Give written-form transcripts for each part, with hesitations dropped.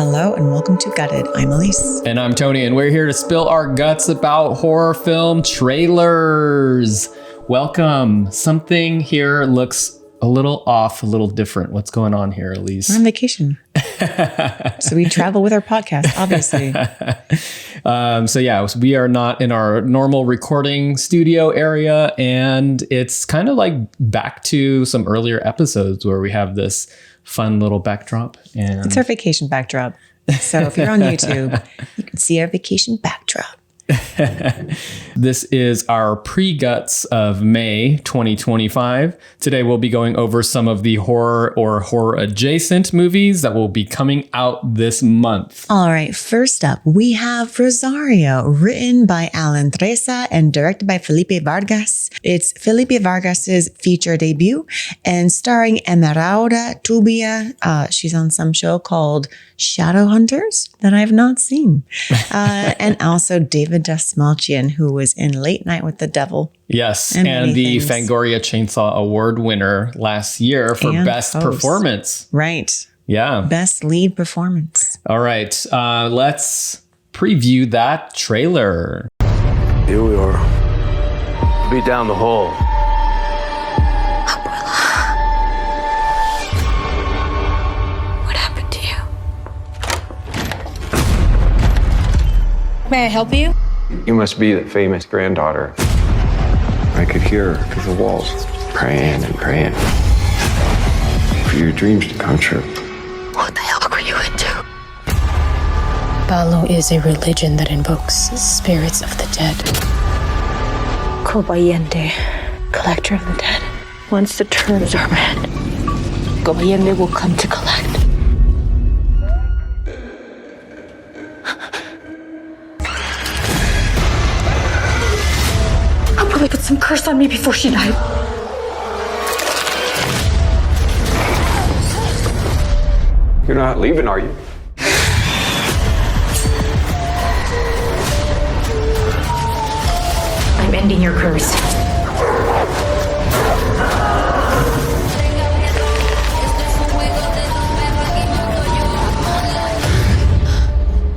Hello and welcome to Gutted. I'm Aleece. And I'm Tony, and we're here to spill our guts about horror film trailers. Welcome. Something here looks a little off, a little different. What's going on here, Aleece? We're on vacation. So we travel with our podcast, obviously. We are not in our normal recording studio area, and it's kind of like back to some earlier episodes where we have this fun little backdrop. And it's our vacation backdrop. So if you're on YouTube, you can see our vacation backdrop. This is our pre-guts of May 2025. Today we'll be going over some of the horror or horror adjacent movies that will be coming out this month. All right, first up, we have Rosario, written by Alan Tresa and directed by Felipe Vargas. It's Felipe Vargas's feature debut and starring Emerauda Tubia. She's on some show called Shadowhunters that I have not seen. And also David Dastmalchian, who was in Late Night with the Devil. Yes, and the Fangoria Chainsaw Award winner last year for Best Performance. Right. Yeah. Best lead performance. All right, let's preview that trailer. Here we are. Be down the hall. What happened to you? May I help you? You must be the famous granddaughter. I could hear her through the walls, praying and praying for your dreams to come true. What the hell were you into? Palo is a religion that invokes spirits of the dead. Cobayende, collector of the dead. Once the terms are met, Cobayende will come to collect. They put some curse on me before she died. You're not leaving, are you? I'm ending your curse.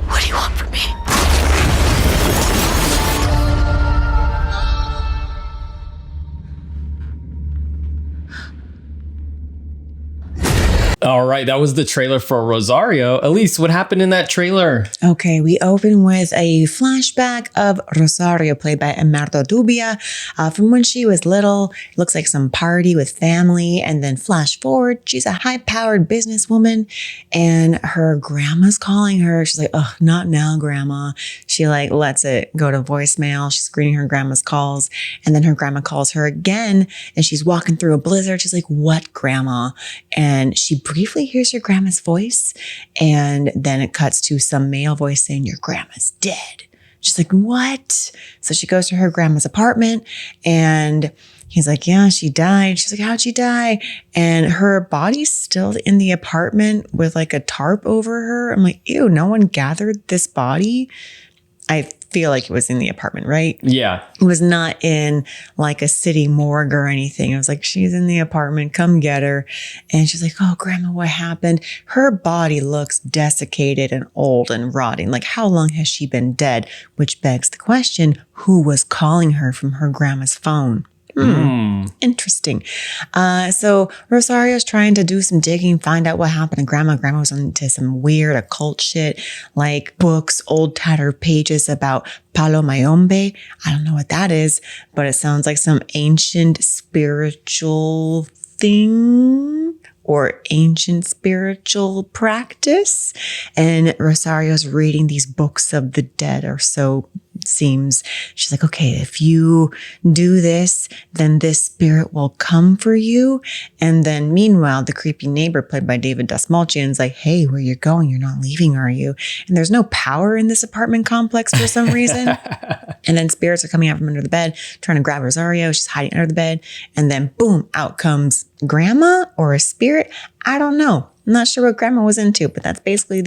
What do you want from me? All right, that was the trailer for Rosario. Aleece, what happened in that trailer? Okay, we open with a flashback of Rosario, played by Emerauda Tubia, from when she was little. It looks like some party with family, and then flash forward, she's a high-powered businesswoman, and her grandma's calling her. She's like, "Oh, not now, grandma." She lets it go to voicemail. She's screening her grandma's calls, and then her grandma calls her again, and she's walking through a blizzard. She's like, "What, grandma?" And she briefly hears your grandma's voice, and then it cuts to some male voice saying, "Your grandma's dead." She's like, "What?" So she goes to her grandma's apartment, and he's like, "Yeah, she died." She's like, "How'd she die?" And her body's still in the apartment with a tarp over her. I'm like, ew, no one gathered this body? I feel like it was in the apartment, right? Yeah. It was not in a city morgue or anything. It was like, she's in the apartment, come get her. And she's like, "Oh, grandma, what happened?" Her body looks desiccated and old and rotting. How long has she been dead? Which begs the question, who was calling her from her grandma's phone? Interesting. So Rosario's trying to do some digging, find out what happened to grandma. Grandma was into some weird occult shit, like books, old tattered pages about Palo Mayombe. I don't know what that is, but it sounds like some ancient spiritual thing or ancient spiritual practice. And Rosario's reading these books of the dead, or so seems. She's like, "Okay, if you do this, then this spirit will come for you." And then meanwhile, the creepy neighbor, played by David Dastmalchian, is like, "Hey, where you going? You're not leaving, are you?" And there's no power in this apartment complex for some reason. And then spirits are coming out from under the bed, trying to grab Rosario. She's hiding under the bed. And then boom, out comes grandma or a spirit. I don't know. I'm not sure what grandma was into, but that's basically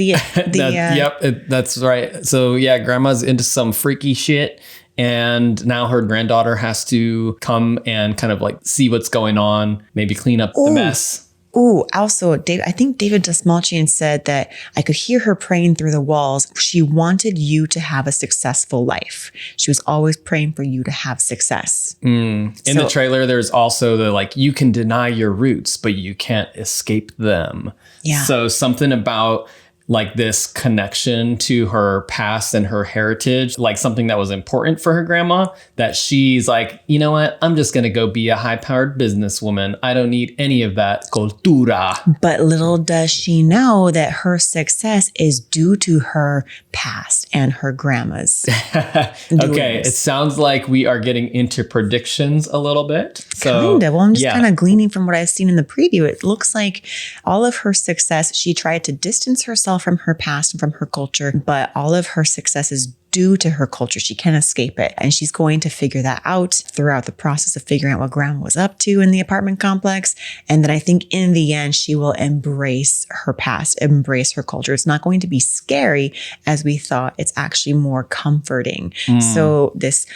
that's right. So yeah, grandma's into some freaky shit, and now her granddaughter has to come and kind of see what's going on, maybe clean up the mess. Ooh, also, I think David Dastmalchian said that I could hear her praying through the walls. She wanted you to have a successful life. She was always praying for you to have success. In the trailer, there's also the like, you can deny your roots, but you can't escape them. Yeah. So something about like this connection to her past and her heritage, like something that was important for her grandma, that she's like, you know what? I'm just going to go be a high-powered businesswoman. I don't need any of that cultura. But little does she know that her success is due to her past and her grandma's. Okay, it sounds like we are getting into predictions a little bit. So, kind of. Well, I'm just kind of gleaning from what I've seen in the preview. It looks like all of her success, she tried to distance herself from her past and from her culture, but all of her success is due to her culture. She can't escape it. And she's going to figure that out throughout the process of figuring out what grandma was up to in the apartment complex. And then I think in the end, she will embrace her past, embrace her culture. It's not going to be scary as we thought. It's actually more comforting. So this,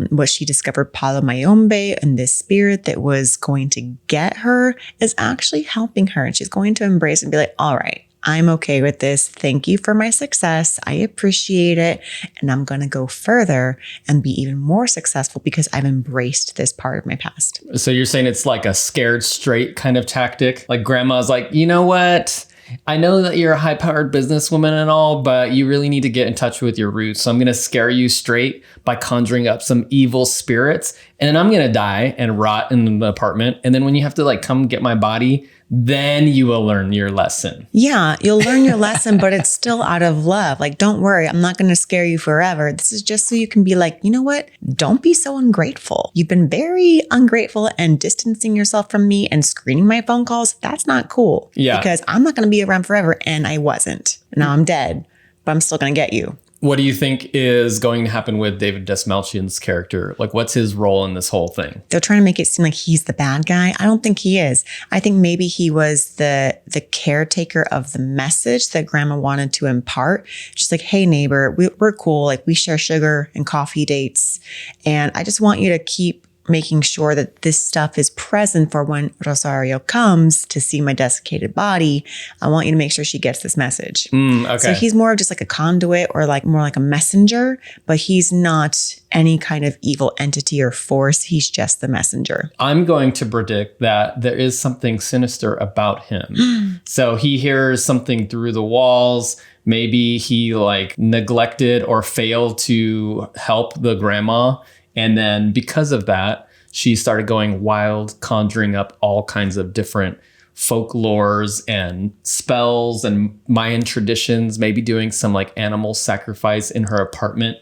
what she discovered, Palo Mayombe, and this spirit that was going to get her is actually helping her. And she's going to embrace and be like, all right, I'm okay with this. Thank you for my success. I appreciate it. And I'm going to go further and be even more successful because I've embraced this part of my past. So you're saying it's like a scared straight kind of tactic? Like grandma's like, you know what? I know that you're a high-powered businesswoman and all, but you really need to get in touch with your roots. So I'm going to scare you straight by conjuring up some evil spirits. And then I'm going to die and rot in the apartment. And then when you have to like come get my body, then you will learn your lesson. Yeah, you'll learn your lesson, but it's still out of love. Like, don't worry, I'm not going to scare you forever. This is just so you can be like, you know what? Don't be so ungrateful. You've been very ungrateful and distancing yourself from me and screening my phone calls. That's not cool. Yeah. Because I'm not going to be around forever, and I wasn't. Now I'm dead, but I'm still going to get you. What do you think is going to happen with David Dastmalchian's character? Like, what's his role in this whole thing? They're trying to make it seem like he's the bad guy. I don't think he is. I think maybe he was the caretaker of the message that grandma wanted to impart. Just like, hey, neighbor, we're cool. Like, we share sugar and coffee dates. And I just want you to keep making sure that this stuff is present for when Rosario comes to see my desiccated body. I want you to make sure she gets this message. Okay. So he's more of just like a conduit or like more like a messenger, but he's not any kind of evil entity or force. He's just the messenger. I'm going to predict that there is something sinister about him. So he hears something through the walls. Maybe he like neglected or failed to help the grandma. And then because of that, she started going wild, conjuring up all kinds of different folklores and spells and Mayan traditions, maybe doing some like animal sacrifice in her apartment.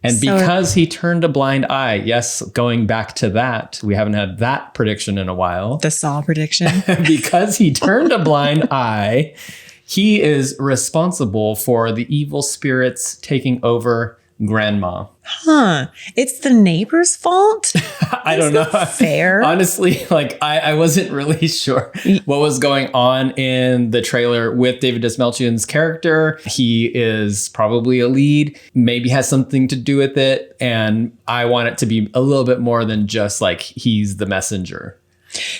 And because he turned a blind eye, yes, going back to that, we haven't had that prediction in a while. The Saw prediction. Because he turned a blind eye, he is responsible for the evil spirits taking over grandma. Huh. It's the neighbor's fault? I don't know. Fair. Honestly, like I wasn't really sure what was going on in the trailer with David Dastmalchian's character. He is probably a lead, maybe has something to do with it. And I want it to be a little bit more than just like he's the messenger.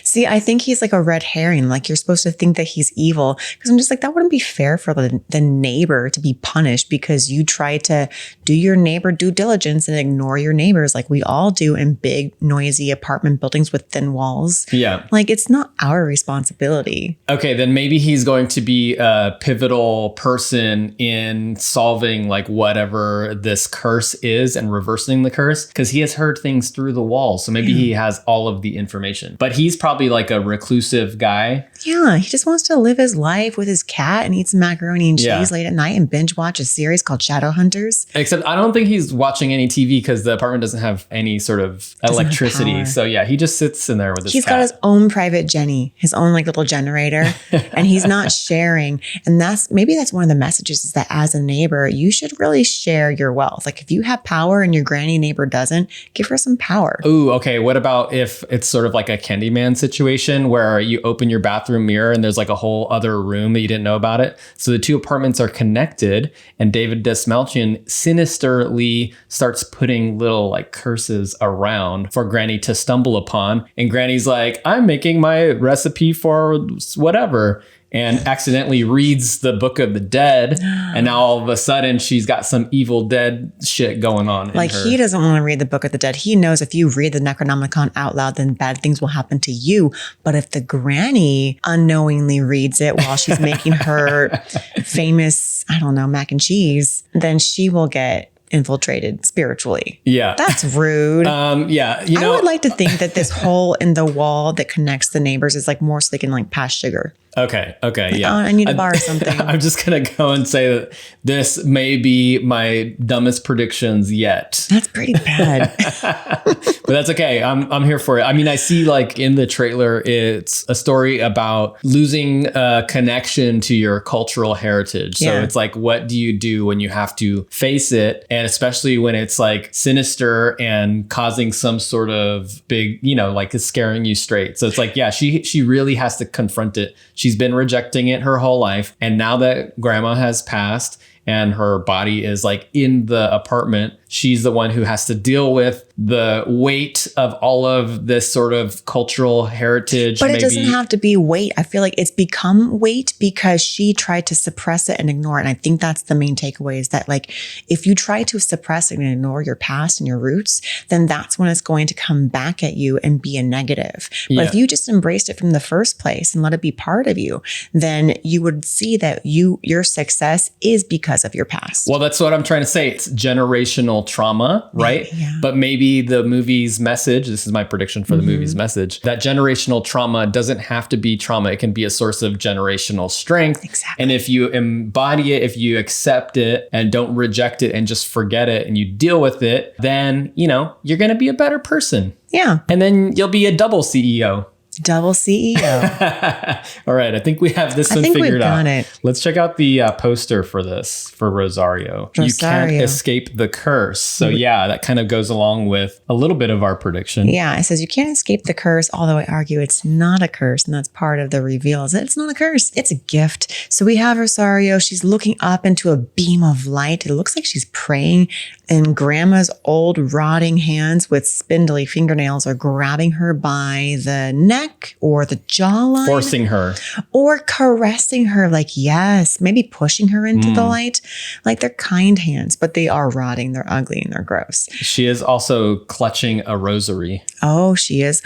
See, I think he's like a red herring. Like you're supposed to think that he's evil because I'm just like, that wouldn't be fair for the neighbor to be punished because you try to do your neighbor due diligence and ignore your neighbors like we all do in big, noisy apartment buildings with thin walls. Yeah. Like it's not our responsibility. Okay, then maybe he's going to be a pivotal person in solving like whatever this curse is and reversing the curse because he has heard things through the walls. So maybe he has all of the information. But he's probably like a reclusive guy. Yeah, he just wants to live his life with his cat and eat some macaroni and cheese late at night and binge watch a series called Shadowhunters. Except I don't think he's watching any TV because the apartment doesn't have any sort of electricity. So yeah, he just sits in there with his cat. He's got his own private Jenny, his own like little generator, and he's not sharing. And maybe that's one of the messages is that as a neighbor, you should really share your wealth. Like if you have power and your granny neighbor doesn't, give her some power. Ooh, okay. What about if it's sort of like a Candyman Candyman situation where you open your bathroom mirror and there's like a whole other room that you didn't know about it. So the two apartments are connected, and David Desmalchian sinisterly starts putting little like curses around for Granny to stumble upon. And Granny's like, I'm making my recipe for whatever, and accidentally reads the Book of the Dead. And now all of a sudden she's got some Evil Dead shit going on. Like, he doesn't want to read the Book of the Dead. He knows if you read the Necronomicon out loud, then bad things will happen to you. But if the granny unknowingly reads it while she's making her famous, I don't know, mac and cheese, then she will get infiltrated spiritually. Yeah. That's rude. Yeah. I would like to think that this hole in the wall that connects the neighbors is like more so they can like pass sugar. Okay. Like, Yeah. oh, I need to borrow something. I'm just going to go and say that this may be my dumbest predictions yet. That's pretty bad. But that's okay. I'm here for it. I mean, I see like in the trailer, it's a story about losing a connection to your cultural heritage. So it's like, what do you do when you have to face it? And especially when it's like sinister and causing some sort of big, like it's scaring you straight. So it's like, yeah, she really has to confront it. She's been rejecting it her whole life. And now that grandma has passed and her body is like in the apartment, she's the one who has to deal with the weight of all of this sort of cultural heritage. But it doesn't have to be weight. I feel like it's become weight because she tried to suppress it and ignore it. And I think that's the main takeaway, is that like, if you try to suppress and ignore your past and your roots, then that's when it's going to come back at you and be a negative. But if you just embraced it from the first place and let it be part of you, then you would see that your success is because of your past. Well, that's what I'm trying to say. It's generational trauma, right? Yeah. But maybe the movie's message, this is my prediction for the movie's message, that generational trauma doesn't have to be trauma. It can be a source of generational strength. Exactly. And if you embody it, if you accept it and don't reject it and just forget it and you deal with it, then, you're going to be a better person. Yeah. And then you'll be a double CEO. Double CEO. All right. I think we have this one figured out. Let's check out the poster for this, for Rosario. You can't escape the curse. So yeah, that kind of goes along with a little bit of our prediction. Yeah. It says you can't escape the curse, although I argue it's not a curse. And that's part of the reveal, is that it's not a curse. It's a gift. So we have Rosario. She's looking up into a beam of light. It looks like she's praying, and grandma's old rotting hands with spindly fingernails are grabbing her by the neck or the jawline, forcing her or caressing her, like, yes, maybe pushing her into the light. Like, they're kind hands, but they are rotting, they're ugly, and they're gross. She is also clutching a rosary. Oh, she is.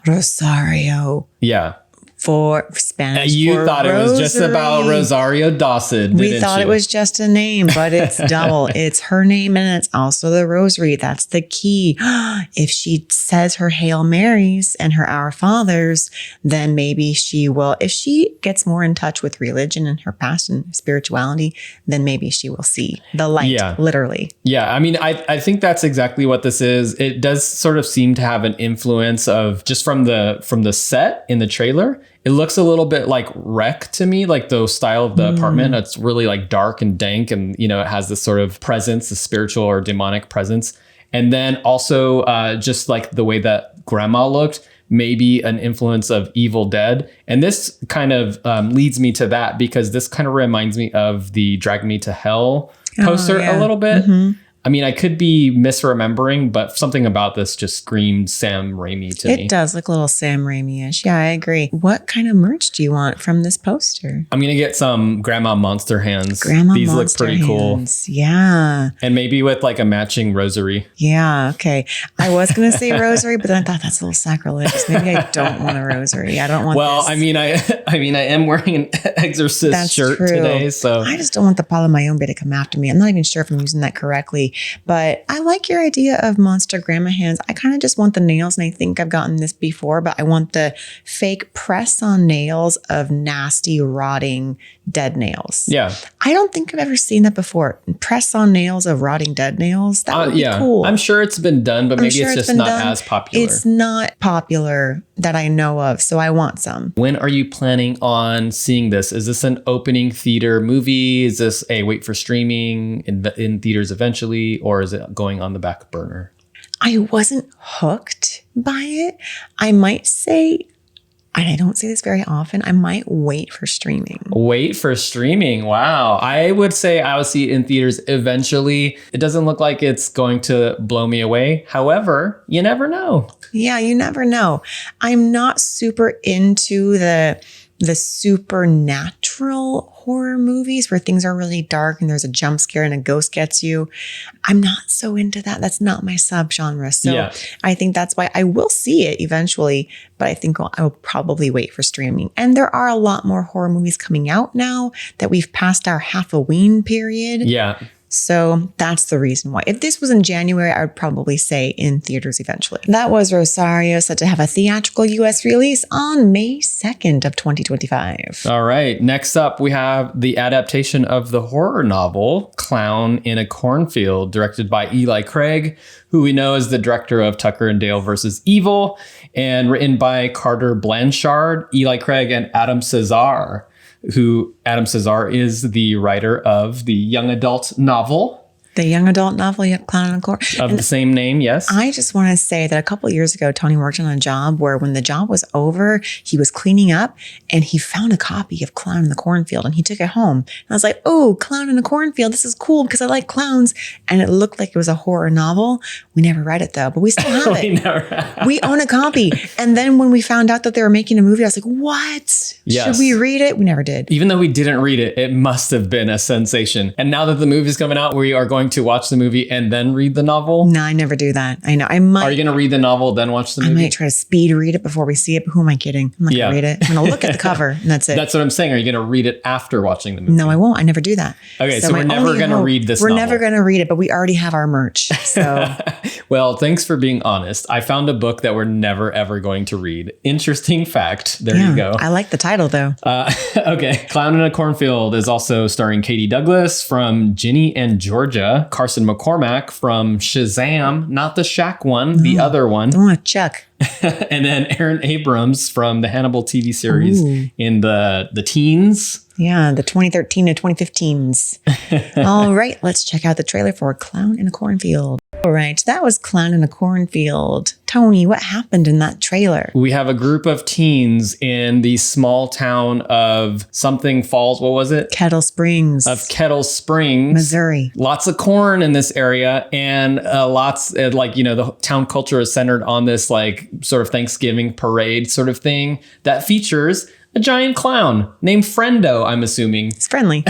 Rosario. Yeah. For Spanish. You thought rosary. It was just about Rosario Dawson. We thought it was just a name, but it's double. It's her name and it's also the rosary. That's the key. If she says her Hail Marys and her Our Fathers, then maybe she will. If she gets more in touch with religion and her past and spirituality, then maybe she will see the light, literally. Yeah. I mean, I think that's exactly what this is. It does sort of seem to have an influence of just from the set in the trailer. It looks a little bit like Wreck to me, like the style of the apartment. It's really like dark and dank, and it has this sort of presence, the spiritual or demonic presence. And then also just like the way that grandma looked, maybe an influence of Evil Dead. And this kind of leads me to that, because this kind of reminds me of the Drag Me to Hell poster a little bit. Mm-hmm. I mean, I could be misremembering, but something about this just screamed Sam Raimi to me. It does look a little Sam Raimi-ish. Yeah, I agree. What kind of merch do you want from this poster? I'm going to get some Grandma Monster hands. These look pretty hands. Cool. Yeah. And maybe with like a matching rosary. Yeah, okay. I was going to say rosary, but then I thought that's a little sacrilegious. Maybe I don't want a rosary. I don't want this. I mean, I am wearing an Exorcist shirt today, so I just don't want the Palo Mayombe to come after me. I'm not even sure if I'm using that correctly. But I like your idea of monster grandma hands. I kind of just want the nails, and I think I've gotten this before, but I want the fake press-on nails of nasty, rotting, dead nails. Yeah. I don't think I've ever seen that before. Press-on nails of rotting dead nails. That would be cool. I'm sure it's been done, but maybe it's just not as popular. It's not popular that I know of, so I want some. When are you planning on seeing this? Is this an opening theater movie? Is this a wait for streaming in theaters eventually? Or is it going on the back burner? I wasn't hooked by it. I might say I don't see this very often. I might wait for streaming. Wait for streaming. Wow. I would say I will see it in theaters eventually. It doesn't look like it's going to blow me away. However, you never know. Yeah, you never know. I'm not super into the supernatural horror movies where things are really dark and there's a jump scare and a ghost gets you. I'm not so into that. That's not my subgenre. So I think that's why I will see it eventually, but I think I will probably wait for streaming. And there are a lot more horror movies coming out now that we've passed our Halloween period. Yeah. So that's the reason why. If this was in January, I would probably say in theaters eventually. That was Rosario, set to have a theatrical US release on May 2nd of 2025. All right. Next up, we have the adaptation of the horror novel Clown in a Cornfield, directed by Eli Craig, who we know is the director of Tucker and Dale versus Evil, and written by Carter Blanchard, Eli Craig, and Adam Cesar. Adam Cesar is the writer of the young adult novel. The young adult novel, Clown in a Cornfield. Of the same name, yes. I just want to say that a couple of years ago, Tony worked on a job where when the job was over, he was cleaning up and he found a copy of Clown in the Cornfield and he took it home. And I was like, oh, Clown in a Cornfield. This is cool because I like clowns. And it looked like it was a horror novel. We never read it though, but we still have it. We own a copy. And then when we found out that they were making a movie, I was like, what? Yes. Should we read it? We never did. Even though we didn't read it, it must have been a sensation. And now that the movie's coming out, we are going to watch the movie and then read the novel. No, I never do that. I know. I might. Are you going to read the novel, then watch the movie? I might try to speed read it before we see it, but who am I kidding? I'm not going to read it. I'm going to look at the cover and that's it. That's what I'm saying. Are you going to read it after watching the movie? No, I won't. I never do that. Okay, so we're never going to read this We're novel. never going to read it, but we already have our merch. So, well, thanks for being honest. I found a book that we're never, ever going to read. Interesting fact. There you go. I like the title though. Okay. Clown in a Cornfield is also starring Katie Douglas from Ginny and Georgia, Carson McCormack from Shazam, not the Shaq one, the other one. The one with Chuck. And then Aaron Abrams from the Hannibal TV series in the teens. Yeah, the 2013 to 2015s. All right, let's check out the trailer for Clown in a Cornfield. All right, that was Clown in a Cornfield. Tony, what happened in that trailer? We have a group of teens in the small town of something Falls. What was it? Kettle Springs. Of Kettle Springs, Missouri. Lots of corn in this area, and the town culture is centered on this like sort of Thanksgiving parade sort of thing that features a giant clown named Friendo, I'm assuming. It's friendly.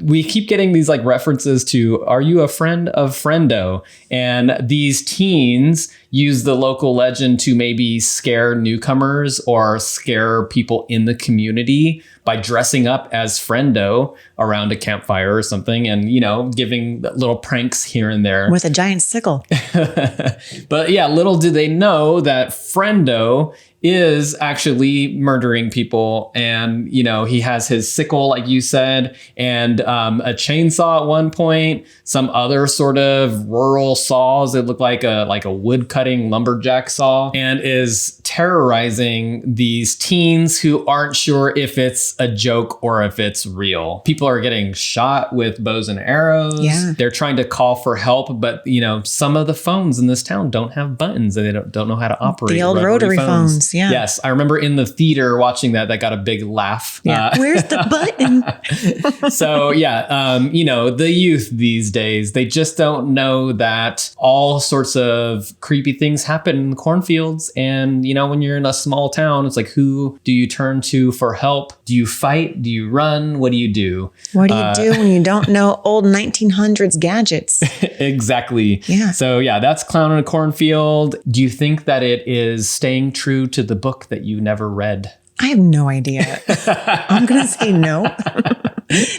We keep getting these like references to, are you a friend of Friendo? And these teens use the local legend to maybe scare newcomers or scare people in the community by dressing up as Friendo around a campfire or something and, giving little pranks here and there. With a giant sickle. But yeah, little do they know that Friendo is actually murdering people. And, he has his sickle, like you said, and a chainsaw at one point, some other sort of rural saws that look like a wood cutting lumberjack saw, and is terrorizing these teens who aren't sure if it's a joke or if it's real. People are getting shot with bows and arrows. Yeah. They're trying to call for help, but some of the phones in this town don't have buttons and they don't know how to operate. The old rotary phones. Yeah. Yes. I remember in the theater watching that got a big laugh. Yeah. Where's the button? So yeah, the youth these days, they just don't know that all sorts of creepy things happen in the cornfields. And, when you're in a small town, it's like, who do you turn to for help? Do you fight? Do you run? What do you do? What do you do when you don't know old 1900s gadgets? Exactly. Yeah. So yeah, that's Clown in a Cornfield. Do you think that it is staying true to the book that you never read? I have no idea. I'm going to say no.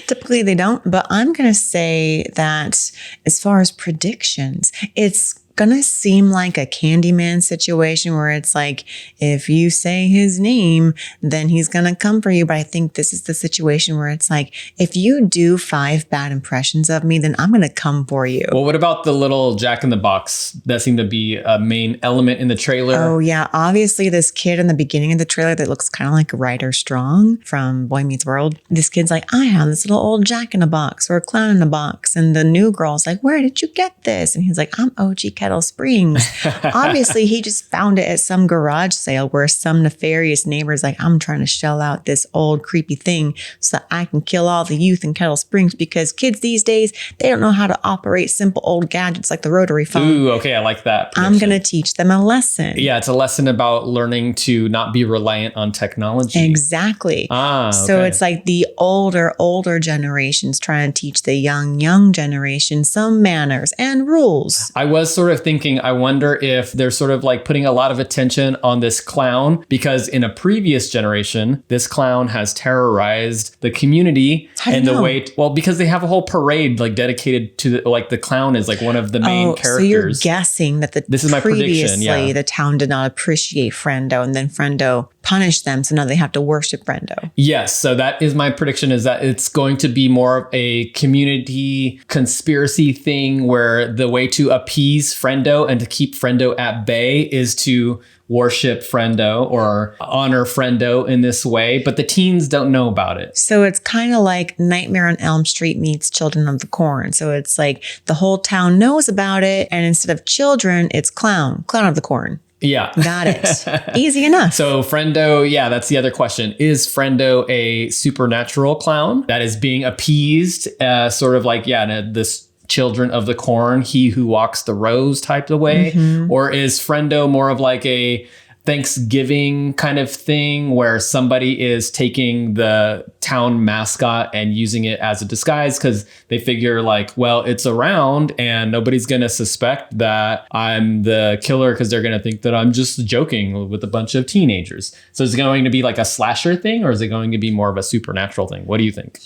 Typically they don't, but I'm going to say that as far as predictions, it's going to seem like a Candyman situation where it's like, if you say his name, then he's going to come for you. But I think this is the situation where it's like, if you do 5 bad impressions of me, then I'm going to come for you. Well, what about the little Jack in the Box that seemed to be a main element in the trailer? Oh, yeah. Obviously, this kid in the beginning of the trailer that looks kind of like Ryder Strong from Boy Meets World. This kid's like, I have this little old Jack in a Box or a clown in a box. And the new girl's like, where did you get this? And he's like, I'm OG Kettle Kettle Springs. Obviously, he just found it at some garage sale where some nefarious neighbor's like, I'm trying to shell out this old creepy thing so that I can kill all the youth in Kettle Springs, because kids these days, they don't know how to operate simple old gadgets like the rotary phone. Ooh, okay, I like that prediction. I'm going to teach them a lesson. Yeah, it's a lesson about learning to not be reliant on technology. Exactly. So okay. it's like the older generations trying to teach the young generation some manners and rules. I was sort of thinking, I wonder if they're sort of like putting a lot of attention on this clown, because in a previous generation, this clown has terrorized the community. How do you and the know? way, well, because they have a whole parade like dedicated to the clown is like one of the main characters. So you're guessing that This is my prediction, yeah. the town did not appreciate Friendo, and then Friendo punished them, so now they have to worship Friendo. Yes, so that is my prediction, is that it's going to be more of a community conspiracy thing where the way to appease Friendo and to keep Friendo at bay is to worship Friendo or honor Friendo in this way, but the teens don't know about it. So it's kind of like Nightmare on Elm Street meets Children of the Corn. So it's like the whole town knows about it, and instead of children, it's clown of the corn. Yeah. Got it. Easy enough. So Friendo, yeah, that's the other question. Is Friendo a supernatural clown that is being appeased, sort of like, this Children of the Corn, he who walks the rows type of way? Or is Friendo more of like a Thanksgiving kind of thing where somebody is taking the town mascot and using it as a disguise because they figure like, well, it's around and nobody's going to suspect that I'm the killer because they're going to think that I'm just joking with a bunch of teenagers. So is it going to be like a slasher thing, or is it going to be more of a supernatural thing? What do you think?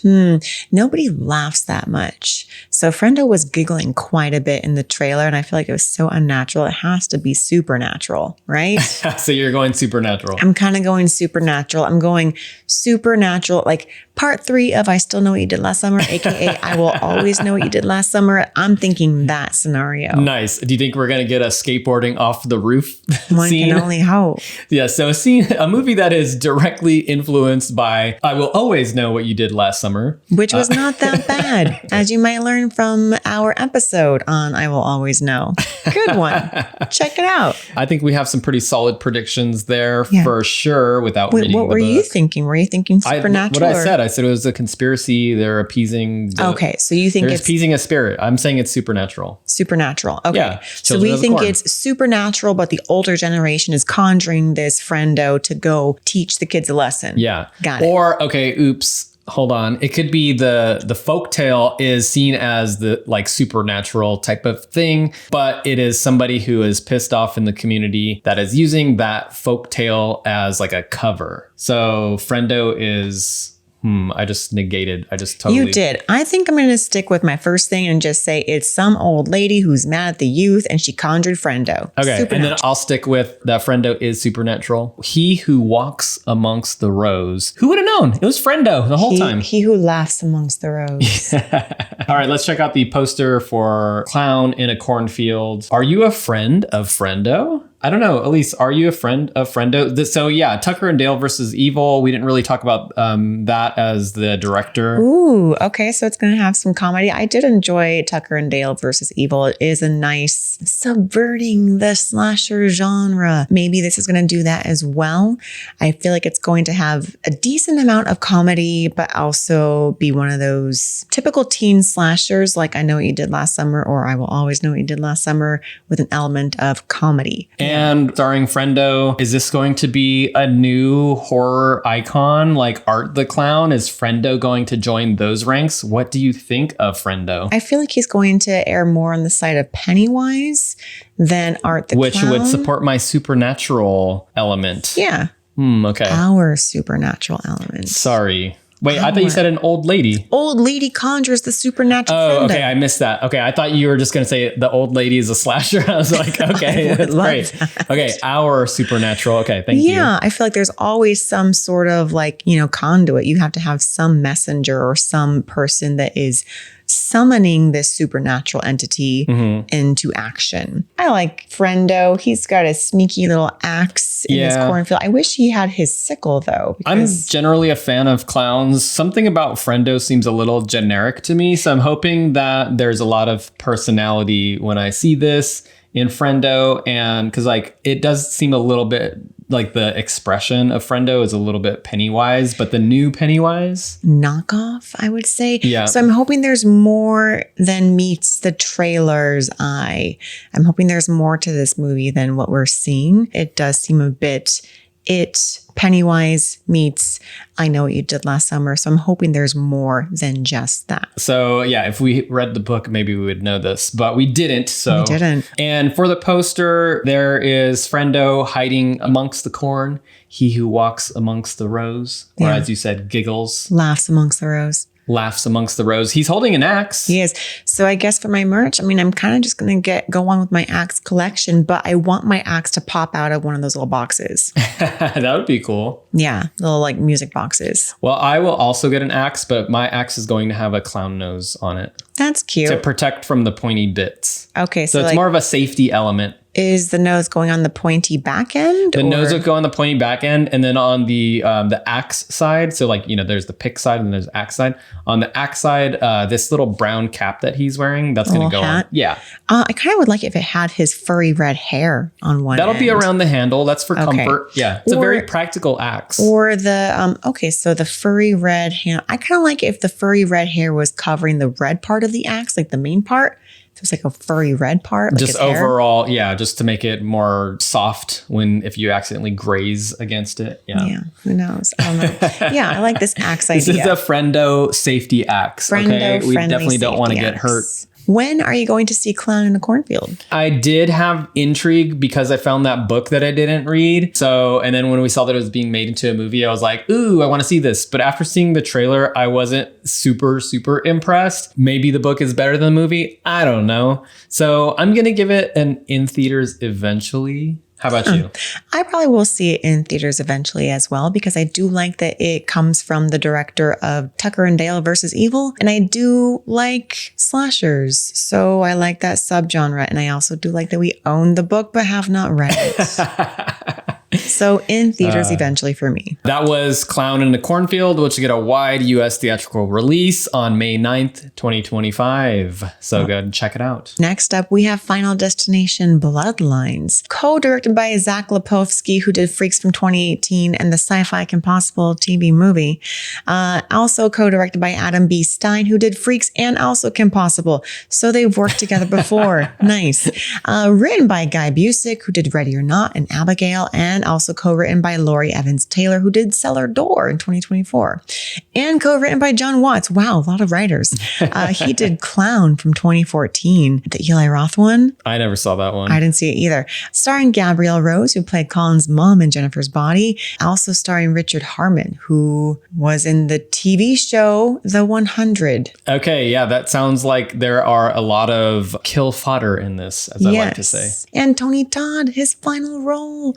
Nobody laughs that much. So Friendo was giggling quite a bit in the trailer, and I feel like it was so unnatural. It has to be supernatural, right? So you're going supernatural. I'm kind of going supernatural. I'm going supernatural, like part 3 of I Still Know What You Did Last Summer, aka I Will Always Know What You Did Last Summer. I'm thinking that scenario. Nice. Do you think we're going to get a skateboarding off the roof One scene? can only hope. Yeah, so a movie that is directly influenced by I Will Always Know What You Did Last Summer. Which was not that bad, as you might learn from our episode on I Will Always Know. Good one. Check it out. I think we have some pretty solid predictions there for sure without Wait, reading what the were book. you thinking? Were you thinking supernatural? What I said it was a conspiracy. They're appeasing. Okay, so you think they're it's appeasing a spirit. I'm saying it's supernatural. supernatural. Okay, Yeah, so Children we of the think Corn. it's supernatural, but the older generation is conjuring this Friendo to go teach the kids a lesson. Yeah. Got it. Or, okay, oops. Hold on. It could be the folktale is seen as the like supernatural type of thing, but it is somebody who is pissed off in the community that is using that folktale as like a cover. So Friendo is I just totally. You did. I think I'm going to stick with my first thing and just say it's some old lady who's mad at the youth and she conjured Friendo. Okay, and then I'll stick with that Friendo is supernatural. He who walks amongst the rows. Who would have known? It was Friendo the whole time. He who laughs amongst the rows. All right, let's check out the poster for Clown in a Cornfield. Are you a friend of Friendo? I don't know. Aleece, are you a friend of Friendo? So yeah, Tucker and Dale versus Evil. We didn't really talk about that as the director. Ooh, okay. So it's going to have some comedy. I did enjoy Tucker and Dale versus Evil. It is a nice subverting the slasher genre. Maybe this is going to do that as well. I feel like it's going to have a decent amount of comedy, but also be one of those typical teen slashers like I Know What You Did Last Summer or I Will Always Know What You Did Last Summer with an element of comedy. And starring Friendo, is this going to be a new horror icon like Art the Clown? Is Friendo going to join those ranks? What do you think of Friendo? I feel like he's going to err more on the side of Pennywise than Art the Clown. Which would support my supernatural element. Yeah. Okay. Our supernatural element. Sorry. Wait, I thought you said an old lady. Old lady conjures the supernatural. Oh, Friendo. okay. I missed that. Okay. I thought you were just going to say the old lady is a slasher. I was like, okay, that's love great. that. Okay. Our supernatural. Okay. Thank you. Yeah, I feel like there's always some sort of like, conduit. You have to have some messenger or some person that is summoning this supernatural entity into action. I like Friendo. He's got a sneaky little axe in his cornfield. I wish he had his sickle though. I'm generally a fan of clowns. Something about Friendo seems a little generic to me. So I'm hoping that there's a lot of personality when I see this. in Friendo, and because like it does seem a little bit like the expression of Friendo is a little bit Pennywise, but the new Pennywise knockoff, I would say. Yeah. So I'm hoping there's more than meets the trailer's eye. I'm hoping there's more to this movie than what we're seeing. It does seem a bit Pennywise meets I Know What You Did Last Summer. So I'm hoping there's more than just that. So yeah, if we read the book, maybe we would know this, but we didn't. So We didn't. And for the poster, there is Friendo hiding amongst the corn. He who walks amongst the rows, or Yeah. as you said, giggles, Laughs amongst the rows. laughs amongst the rows. He's holding an axe. He is. So I guess for my merch, I mean, I'm kind of just going to go on with my axe collection, but I want my axe to pop out of one of those little boxes. That would be cool. Yeah. Little like music boxes. Well, I will also get an axe, but my axe is going to have a clown nose on it That's cute. to protect from the pointy bits. Okay. So So it's like, more of a safety element. is the nose going on the pointy back end? The nose would go on the pointy back end, and then on the axe side. So like, you know, there's the pick side and there's axe side. On the axe side, this little brown cap that he's wearing, that's going to Little go hat? on. Yeah. I kind of would like if it had his furry red hair on one That'll be end. around the handle. That's for Okay. comfort. Yeah. It's a Or- very practical axe. Or the, okay, so the furry red hair. I kind of like if the furry red hair was covering the red part of the axe, like the main part. So it's like a furry red part. Like just his hair. overall, yeah, just to make it more soft if you accidentally graze against it. Yeah. Yeah, who knows? I don't know. Yeah, I like this axe This idea. is a Friendo safety axe. Okay. Friendo We friendly definitely don't want to safety get hurt. axe. When are you going to see Clown in a Cornfield? I did have intrigue because I found that book that I didn't read. So, and then when we saw that it was being made into a movie, I was like, ooh, I want to see this. But after seeing the trailer, I wasn't super impressed. Maybe the book is better than the movie. I don't know. So I'm going to give it an in theaters eventually. How about you? I probably will see it in theaters eventually as well, because I do like that it comes from the director of Tucker and Dale versus Evil. And I do like slashers. So I like that subgenre. And I also do like that we own the book but have not read it. So in theaters eventually for me. That was Clown in the Cornfield, which will get a wide US theatrical release on May 9th, 2025. So go and check it out. Next up, we have Final Destination Bloodlines, co-directed by Zach Lipovsky, who did Freaks from 2018 and the Sci-Fi Impossible TV movie. Also co-directed by Adam B. Stein, who did Freaks and also Kim Possible. So they've worked together before. Nice. Written by Guy Busick, who did Ready or Not and Abigail, and also co-written by Laurie Evans Taylor, who did Cellar Door in 2024. And co-written by John Watts. Wow, a lot of writers. He did Clown from 2014, the Eli Roth one. I never saw that one. I didn't see it either. Starring Gabrielle Rose, who played Colin's mom in Jennifer's Body. Also starring Richard Harmon, who was in the TV show The 100. Okay, yeah, that sounds like there are a lot of kill fodder in this, as I like to say. And Tony Todd, his final role.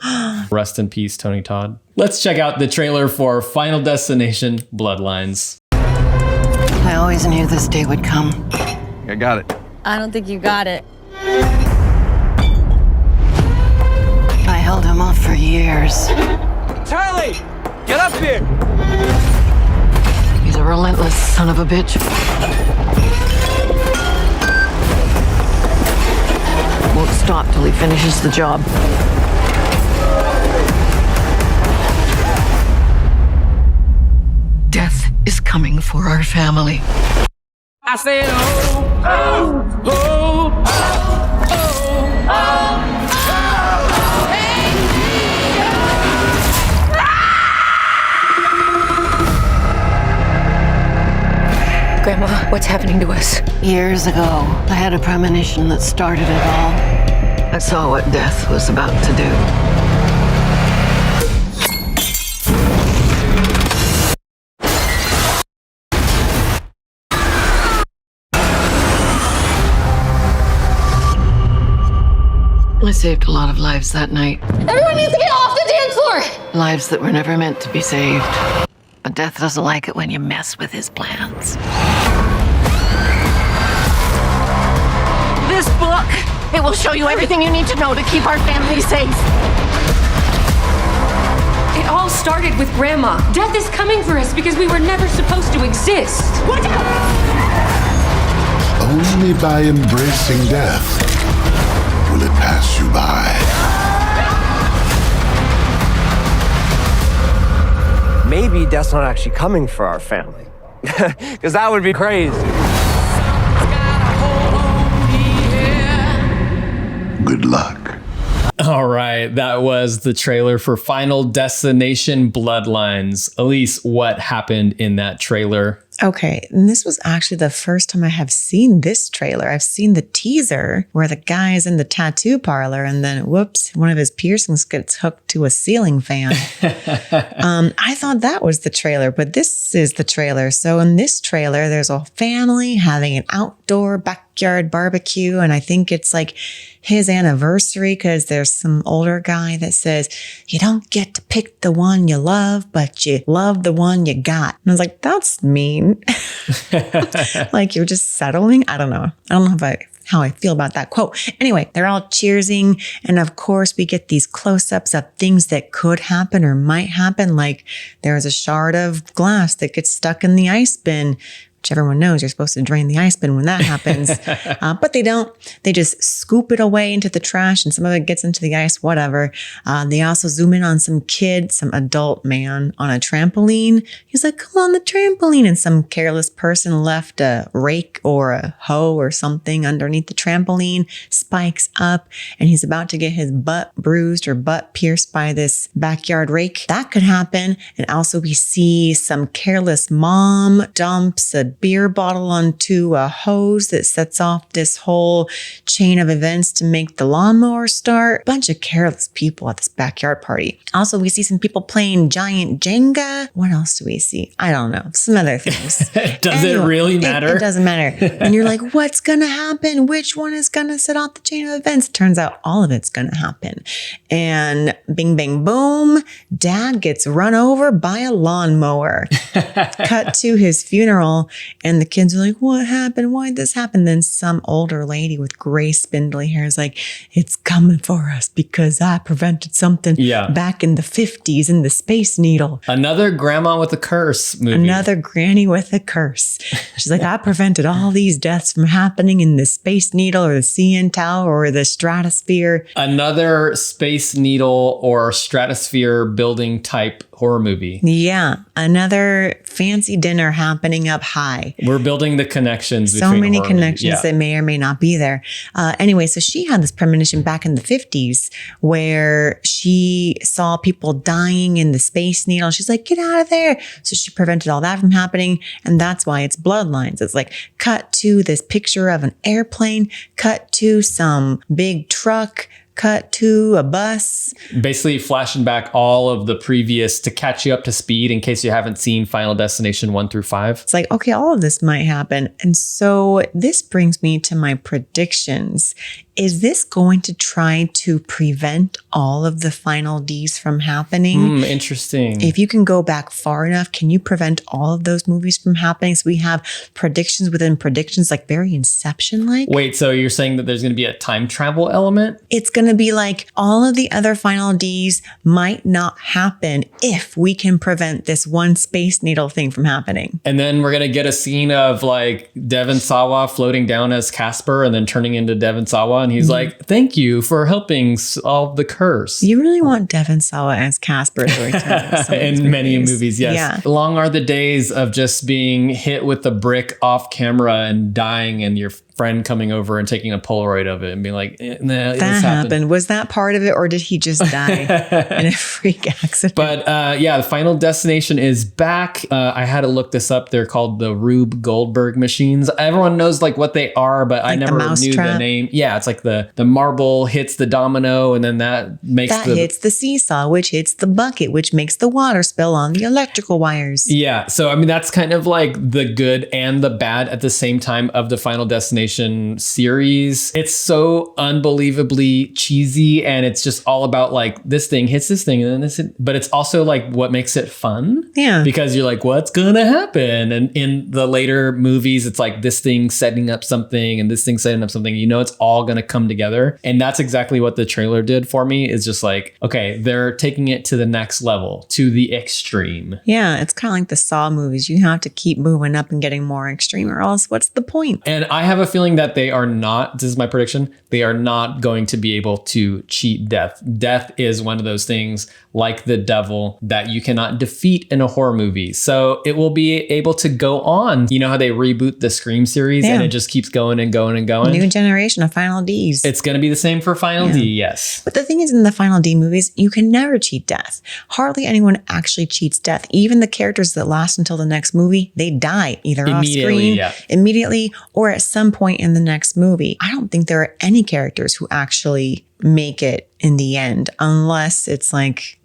Rest in peace, Tony Todd. Let's check out the trailer for Final Destination Bloodlines. I always knew this day would come. I got it. I don't think you got it. I held him off for years. Charlie! Get up here! He's a relentless son of a bitch. Won't stop till he finishes the job. Death is coming for our family. I said, oh, oh, oh, oh, oh. Grandma, what's happening to us? Years ago, I had a premonition that started it all. I saw what death was about to do. I saved a lot of lives that night. Everyone needs to get off the dance floor! Lives that were never meant to be saved. But death doesn't like it when you mess with his plans. This book, it will show you everything you need to know to keep our family safe. It all started with Grandma. Death is coming for us because we were never supposed to exist. Only by embracing death will that pass you by. Maybe death's not actually coming for our family. Because that would be crazy. Good luck. All right, that was the trailer for Final Destination Bloodlines. Aleece, what happened in that trailer? Okay, and this was actually the first time I have seen this trailer. I've seen the teaser where the guy's in the tattoo parlor and then, whoops, one of his piercings gets hooked to a ceiling fan. I thought that was the trailer, but this is the trailer. So in this trailer, there's a family having an outdoor backyard barbecue, and I think it's like his anniversary because there's some older guy that says, you don't get to pick the one you love, but you love the one you got. And I was like, that's mean. Like you're just settling. I don't know how I feel about that quote. Anyway, they're all cheersing. And of course, we get these close-ups of things that could happen or might happen. Like there's a shard of glass that gets stuck in the ice bin, which everyone knows you're supposed to drain the ice bin when that happens. But they don't. They just scoop it away into the trash and some of it gets into the ice, whatever. They also zoom in on some kid, some adult man on a trampoline. He's like, come on the trampoline. And some careless person left a rake or a hoe or something underneath the trampoline, spikes up, and he's about to get his butt bruised or butt pierced by this backyard rake. That could happen. And also we see some careless mom dumps a beer bottle onto a hose that sets off this whole chain of events to make the lawnmower start. Bunch of careless people at this backyard party. Also, we see some people playing giant Jenga. What else do we see? I don't know. Some other things. Does it really matter? It doesn't matter. And you're like, what's going to happen? Which one is going to set off the chain of events? Turns out all of it's going to happen. And bing, bang, boom. Dad gets run over by a lawnmower. Cut to his funeral. And the kids are like, what happened? Why'd this happen? Then some older lady with gray spindly hair is like, it's coming for us because I prevented something back in the 50s in the Space Needle. Another grandma with a curse movie. Another granny with a curse. She's like, I prevented all these deaths from happening in the Space Needle or the CN Tower or the stratosphere. Another Space Needle or stratosphere building type horror movie. Yeah. Another fancy dinner happening up high. We're building the connections between so many horror connections that may or may not be there. Anyway, so she had this premonition back in the 50s where she saw people dying in the Space Needle. She's like, get out of there. So she prevented all that from happening. And that's why it's Bloodlines. It's like cut to this picture of an airplane, cut to some big truck, cut to a bus. Basically flashing back all of the previous to catch you up to speed in case you haven't seen Final Destination 1 through 5. It's like, okay, all of this might happen. And so this brings me to my predictions. Is this going to try to prevent all of the final Ds from happening? Interesting. If you can go back far enough, can you prevent all of those movies from happening? So we have predictions within predictions, like very Inception-like. Wait, so you're saying that there's going to be a time travel element? It's going to be like all of the other final Ds might not happen if we can prevent this one Space Needle thing from happening. And then we're going to get a scene of like Devon Sawa floating down as Casper and then turning into Devon Sawa. And he's like, thank you for helping solve the curse. You really want Devon Sawa as Casper in many movies, yes. Yeah. Long are the days of just being hit with the brick off camera and dying and your friend coming over and taking a Polaroid of it and being like, nah, that happened. Was that part of it or did he just die in a freak accident? But the Final Destination is back. I had to look this up. They're called the Rube Goldberg machines. Everyone knows like what they are, but like I never knew the name. Yeah, it's like the marble hits the domino and then that hits the seesaw, which hits the bucket, which makes the water spill on the electrical wires. Yeah. So, I mean, that's kind of like the good and the bad at the same time of the Final Destination series. It's so unbelievably cheesy and it's just all about like this thing hits this thing and then this, but it's also like what makes it fun. Yeah. Because you're like, what's gonna happen? And in the later movies, it's like this thing setting up something and this thing setting up something, you know, it's all gonna come together. And that's exactly what the trailer did for me. Is just like, okay, they're taking it to the next level, to the extreme. Yeah. It's kind of like the Saw movies. You have to keep moving up and getting more extreme or else what's the point? And I have a feeling that they are not, this is my prediction, they are not going to be able to cheat death. Death is one of those things like the devil that you cannot defeat in a horror movie. So it will be able to go on. You know how they reboot the Scream series and it just keeps going and going and going? New generation of Final Ds. It's going to be the same for Final D, yes. But the thing is, in the Final D movies, you can never cheat death. Hardly anyone actually cheats death. Even the characters that last until the next movie, they die either off screen, immediately, or at some point in the next movie. I don't think there are any characters who actually make it in the end, unless it's like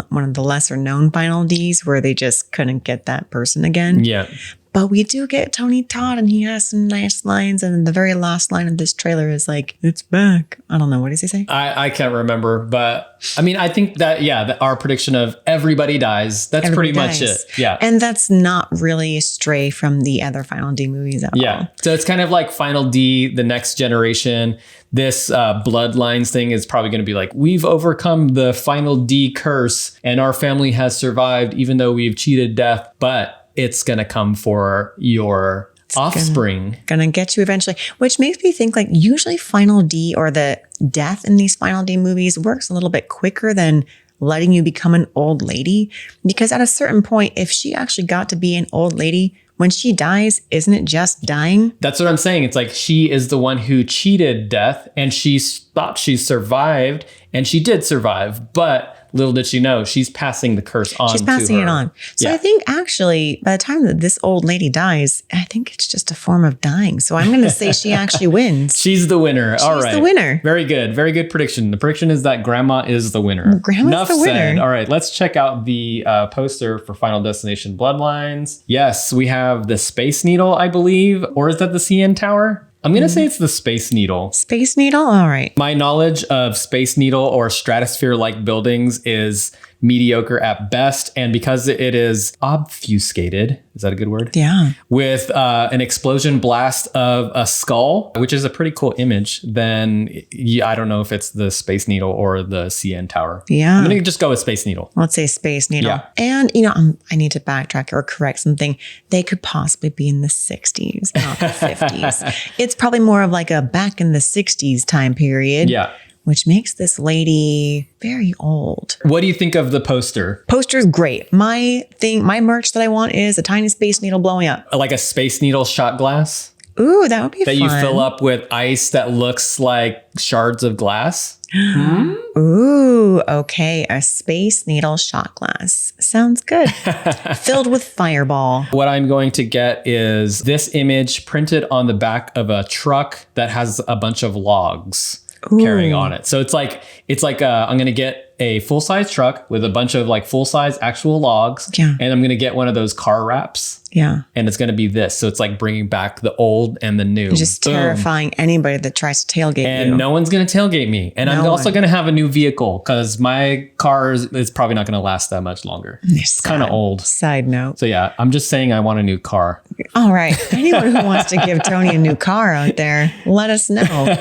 one of the lesser known Final Ds where they just couldn't get that person again. Yeah. But we do get Tony Todd, and he has some nice lines. And the very last line of this trailer is like, "It's back." I don't know. What does he say? I can't remember. But I mean, I think that, our prediction of everybody dies, that's pretty much it. Yeah. And that's not really stray from the other Final D movies at all. So it's kind of like Final D, the next generation. This Bloodlines thing is probably going to be like, we've overcome the Final D curse and our family has survived, even though we've cheated death. But it's going to come for your offspring. Gonna get you eventually, which makes me think like usually Final D or the death in these Final D movies works a little bit quicker than letting you become an old lady. Because at a certain point, if she actually got to be an old lady, when she dies, isn't it just dying? That's what I'm saying. It's like she is the one who cheated death and she thought she survived, and she did survive. But little did she know, she's passing the curse on. She's passing it on. So I think actually, by the time that this old lady dies, I think it's just a form of dying. So I'm going to say she actually wins. She's the winner. All right. She's the winner. Very good. Very good prediction. The prediction is that Grandma is the winner. Grandma's the winner. Said. All right. Let's check out the poster for Final Destination Bloodlines. Yes, we have the Space Needle, I believe. Or is that the CN Tower? I'm going to say it's the Space Needle. Space Needle? All right. My knowledge of Space Needle or stratosphere-like buildings is mediocre at best. And because it is obfuscated, is that a good word? Yeah. With an explosion blast of a skull, which is a pretty cool image, then I don't know if it's the Space Needle or the CN Tower. Yeah. I'm going to just go with Space Needle. Let's say Space Needle. Yeah. And, I need to backtrack or correct something. They could possibly be in the 60s, not the 50s. It's probably more of like a back in the 60s time period. Yeah. Which makes this lady very old. What do you think of the poster? Poster's great. My merch that I want is a tiny Space Needle blowing up. Like a Space Needle shot glass? Ooh, that would be fun. That you fill up with ice that looks like shards of glass? Ooh, okay. A Space Needle shot glass. Sounds good. Filled with Fireball. What I'm going to get is this image printed on the back of a truck that has a bunch of logs. Carrying on it. So it's like I'm going to get a full-size truck with a bunch of like full-size actual logs. Yeah. And I'm going to get one of those car wraps. Yeah. And it's going to be this. So it's like bringing back the old and the new. Just terrifying anybody that tries to tailgate you. And no one's going to tailgate me. And I'm also going to have a new vehicle because my car is probably not going to last that much longer. It's kind of old. Side note. So yeah, I'm just saying I want a new car. All right. Anyone who wants to give Tony a new car out there, let us know.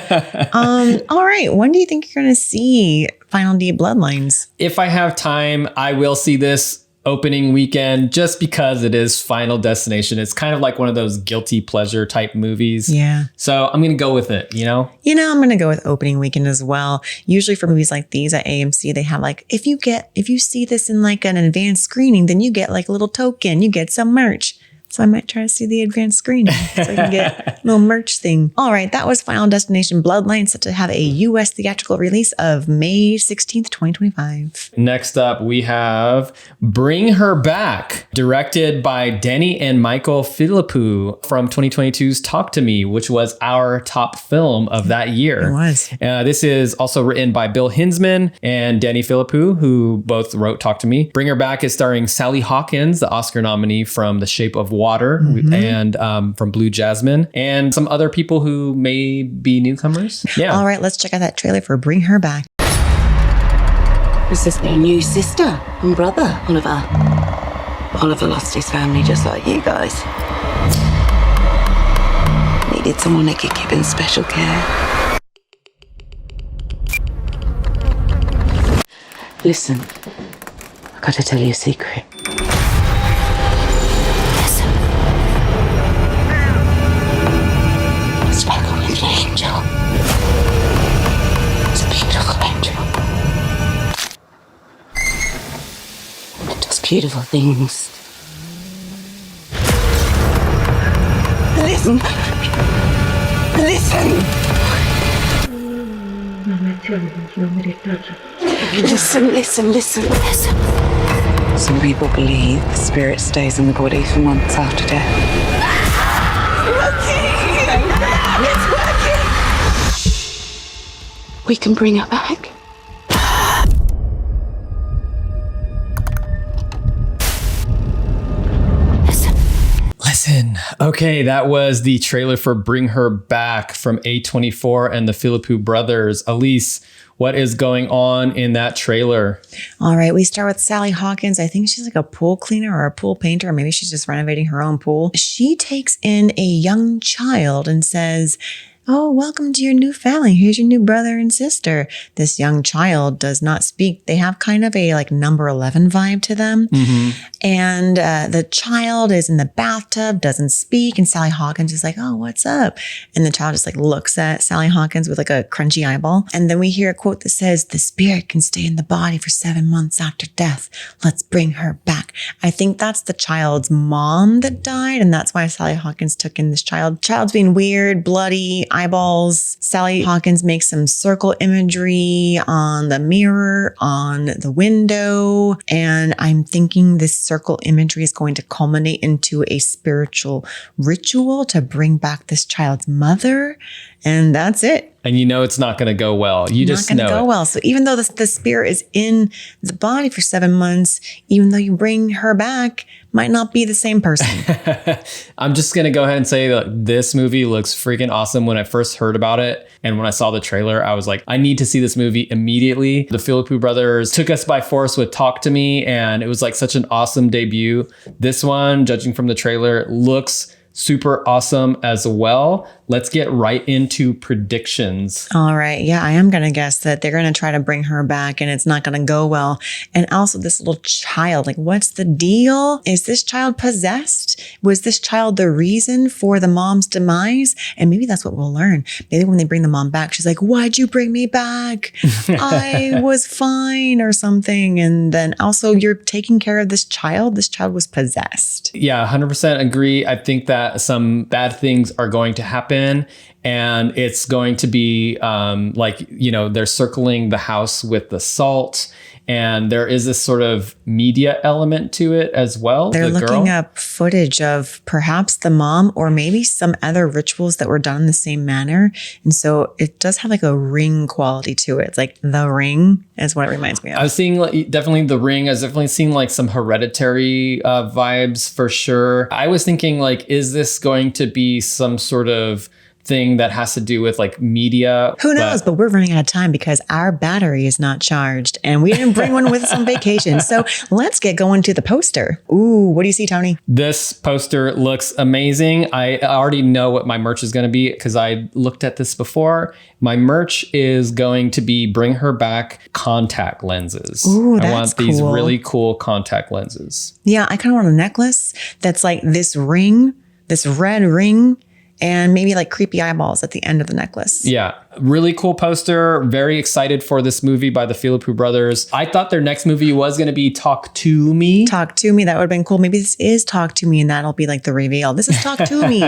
All right. When do you think you're going to see Final D Bloodlines? If I have time, I will see this opening weekend just because it is Final Destination. It's kind of like one of those guilty pleasure type movies. Yeah. So I'm going to go with it, I'm going to go with opening weekend as well. Usually for movies like these at AMC, they have like, if you see this in like an advanced screening, then you get like a little token, you get some merch. So I might try to see the advanced screening so I can get a little merch thing. All right, that was Final Destination Bloodlines, set to have a U.S. theatrical release of May 16th, 2025. Next up, we have Bring Her Back, directed by Danny and Michael Philippou from 2022's Talk to Me, which was our top film of that year. It was. This is also written by Bill Hinsman and Danny Philippou, who both wrote Talk to Me. Bring Her Back is starring Sally Hawkins, the Oscar nominee from The Shape of Water, and from Blue Jasmine, and some other people who may be newcomers. Yeah. All right, let's check out that trailer for Bring Her Back. Is this your new sister and brother, Oliver? Oliver lost his family just like you guys. Needed someone that could keep in special care. Listen, I've got to tell you a secret. It's back beautiful things. Listen. Listen. Listen. Some people believe the spirit stays in the body for months after death. It's working! We can bring her back. Listen. Okay, that was the trailer for Bring Her Back from A24 and the Philippou brothers. Aleece, what is going on in that trailer? All right, we start with Sally Hawkins. I think she's like a pool cleaner or a pool painter, or maybe she's just renovating her own pool. She takes in a young child and says, "Oh, welcome to your new family. Here's your new brother and sister." This young child does not speak. They have kind of a like number 11 vibe to them. And the child is in the bathtub, doesn't speak. And Sally Hawkins is like, "Oh, what's up?" And the child just like looks at Sally Hawkins with like a crunchy eyeball. And then we hear a quote that says, "The spirit can stay in the body for 7 months after death. Let's bring her back." I think that's the child's mom that died. And that's why Sally Hawkins took in this child. Child's being weird, bloody, eyeballs. Sally Hawkins makes some circle imagery on the mirror, on the window. And I'm thinking this circle imagery is going to culminate into a spiritual ritual to bring back this child's mother. And that's it. And you know it's not going to go well. You just know not going to go well. So even though the spirit is in the body for 7 months, even though you bring her back, might not be the same person. I'm just going to go ahead and say that this movie looks freaking awesome. When I first heard about it and when I saw the trailer, I was like, I need to see this movie immediately. The Philippou brothers took us by force with Talk to Me, and it was like such an awesome debut. This one, judging from the trailer, looks super awesome as well. Let's get right into predictions. All right. Yeah, I am going to guess that they're going to try to bring her back and it's not going to go well. And also this little child, like what's the deal? Is this child possessed? Was this child the reason for the mom's demise? And maybe that's what we'll learn. Maybe when they bring the mom back, she's like, "Why'd you bring me back? I was fine," or something. And then also you're taking care of this child. This child was possessed. Yeah, 100% agree. I think that some bad things are going to happen. And it's going to be they're circling the house with the salt. And there is this sort of media element to it as well. They're looking up footage of perhaps the mom or maybe some other rituals that were done in the same manner. And so it does have like a Ring quality to it. It's like The Ring is what it reminds me of. I was seeing definitely The Ring. I was definitely seeing like some Hereditary vibes for sure. I was thinking like, is this going to be some sort of thing that has to do with like media? Who knows? But we're running out of time because our battery is not charged and we didn't bring one with us on vacation. So let's get going to the poster. Ooh, what do you see, Tony? This poster looks amazing. I already know what my merch is going to be because I looked at this before. My merch is going to be Bring Her Back contact lenses. Ooh, that's I want these cool. really cool contact lenses. Yeah, I kind of want a necklace that's like this ring, this red ring, and maybe like creepy eyeballs at the end of the necklace. Yeah, really cool poster. Very excited for this movie by the Philippou brothers. I thought their next movie was going to be Talk to Me. Talk to Me. That would have been cool. Maybe this is Talk to Me and that'll be like the reveal. This is Talk to Me.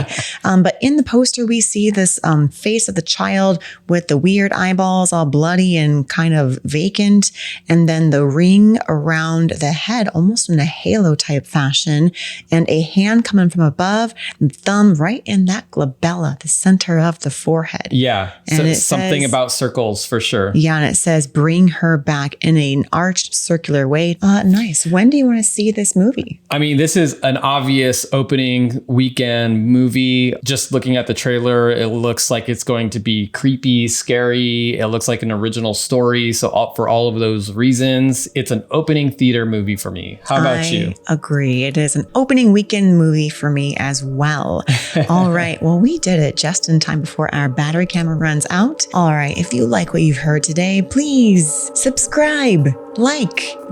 But in the poster, we see this face of the child with the weird eyeballs all bloody and kind of vacant. And then the ring around the head, almost in a halo type fashion. And a hand coming from above and thumb right in that glabella, the center of the forehead. Yeah. And So something about circles for sure. Yeah. And it says, "Bring her back," in an arched circular way. Nice. When do you want to see this movie? I mean, this is an obvious opening weekend movie. Just looking at the trailer, it looks like it's going to be creepy, scary. It looks like an original story. So for all of those reasons, it's an opening theater movie for me. How about you? I agree. It is an opening weekend movie for me as well. All right. Well, we did it just in time before our battery camera runs out. out. All right, if you like what you've heard today, please subscribe,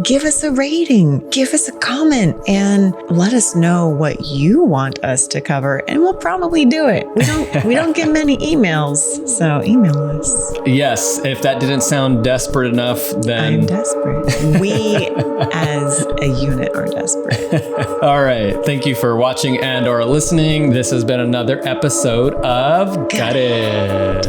give us a rating, give us a comment, and let us know what you want us to cover, and we'll probably do it. We don't get many emails, so email us. Yes, if that didn't sound desperate enough, then I'm desperate. We as a unit are desperate. All right. Thank you for watching and or listening. This has been another episode of Got It.